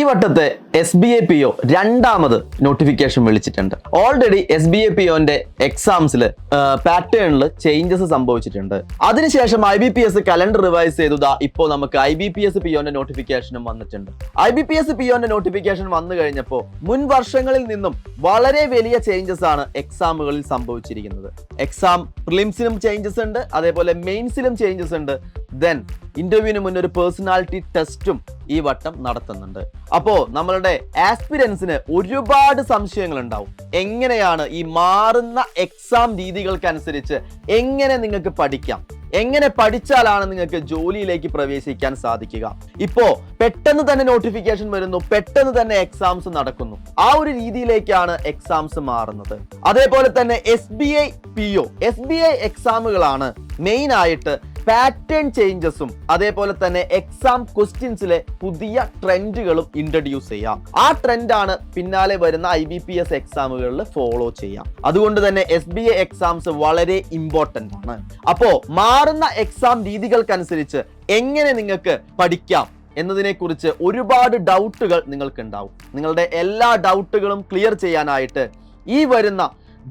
വട്ടത്തെ SBA-PO രണ്ടാമത് notification വിളിച്ചിട്ടുണ്ട്. Already SBA-POന്റെ എക്സാംസിൽ പാറ്റേണിൽ ചേഞ്ചസ് സംഭവിച്ചിട്ടുണ്ട്. അതിനുശേഷം IBPS കലണ്ടർ റിവൈസ് ചെയ്തു. ഇപ്പോൾ നമുക്ക് IBPS-POന്റെ നോട്ടിഫിക്കേഷനും വന്നിട്ടുണ്ട്. IBPS-POന്റെ നോട്ടിഫിക്കേഷൻ വന്നു കഴിഞ്ഞപ്പോൾ മുൻ വർഷങ്ങളിൽ നിന്നും വളരെ വലിയ ചേഞ്ചസ് ആണ് എക്സാമുകളിൽ സംഭവിച്ചിരിക്കുന്നത്. എക്സാം പ്രിലിംസിനും ചേഞ്ചസ് ഉണ്ട്, അതേപോലെ മെയിൻസിലും ചേഞ്ചസ് ഉണ്ട്. ദെൻ ഇന്റർവ്യൂവിന് മുന്നേ ഒരു പേഴ്സണാലിറ്റി ടെസ്റ്റും ഈ വട്ടം നടത്തുന്നുണ്ട്. അപ്പോൾ നമ്മളുടെ ആസ്പിരൻസിന് ഒരുപാട് സംശയങ്ങൾ ഉണ്ടാവും. എങ്ങനെയാണ് ഈ മാറുന്ന എക്സാം രീതികൾക്കനുസരിച്ച് എങ്ങനെ നിങ്ങൾക്ക് പഠിക്കാം, എങ്ങനെ പഠിച്ചാലാണ് നിങ്ങൾക്ക് ജോലിയിലേക്ക് പ്രവേശിക്കാൻ സാധിക്കുക. ഇപ്പോ പെട്ടെന്ന് തന്നെ നോട്ടിഫിക്കേഷൻ വരുന്നു, പെട്ടെന്ന് തന്നെ എക്സാംസ് നടക്കുന്നു. ആ ഒരു രീതിയിലേക്കാണ് എക്സാംസ് മാറുന്നത്. അതേപോലെ തന്നെ SBA-PO എക്സാമുകളാണ് മെയിൻ ആയിട്ട് പാറ്റേൺ ചേഞ്ചസും അതേപോലെ തന്നെ എക്സാം ക്വസ്റ്റ്യൻസിലെ പുതിയ ട്രെൻഡുകളും ഇൻട്രൊഡ്യൂസ് ചെയ്യാം. ആ ട്രെൻഡാണ് പിന്നാലെ വരുന്ന IBPS എക്സാമുകളിൽ ഫോളോ ചെയ്യാം. അതുകൊണ്ട് തന്നെ SBA എക്സാംസ് വളരെ ഇമ്പോർട്ടൻ്റ് ആണ്. അപ്പോൾ മാറുന്ന എക്സാം രീതികൾക്കനുസരിച്ച് എങ്ങനെ നിങ്ങൾക്ക് പഠിക്കാം എന്നതിനെക്കുറിച്ച് ഒരുപാട് ഡൗട്ടുകൾ നിങ്ങൾക്കുണ്ടാവും. നിങ്ങളുടെ എല്ലാ ഡൗട്ടുകളും ക്ലിയർ ചെയ്യാനായിട്ട് ഈ വരുന്ന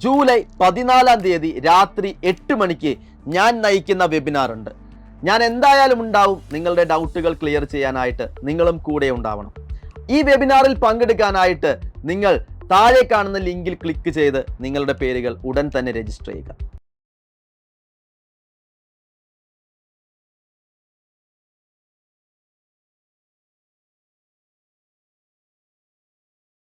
ജൂലൈ 14-ാം തീയതി രാത്രി 8 മണിക്ക് ഞാൻ നയിക്കുന്ന വെബിനാർ ഉണ്ട്. ഞാൻ എന്തായാലും ഉണ്ടാവും നിങ്ങളുടെ ഡൗട്ടുകൾ ക്ലിയർ ചെയ്യാനായിട്ട്. നിങ്ങളും കൂടെ ഉണ്ടാവണം. ഈ വെബിനാറിൽ പങ്കെടുക്കാനായിട്ട് നിങ്ങൾ താഴെ കാണുന്ന ലിങ്കിൽ ക്ലിക്ക് ചെയ്ത് നിങ്ങളുടെ പേരുകൾ ഉടൻ തന്നെ രജിസ്റ്റർ ചെയ്യുക.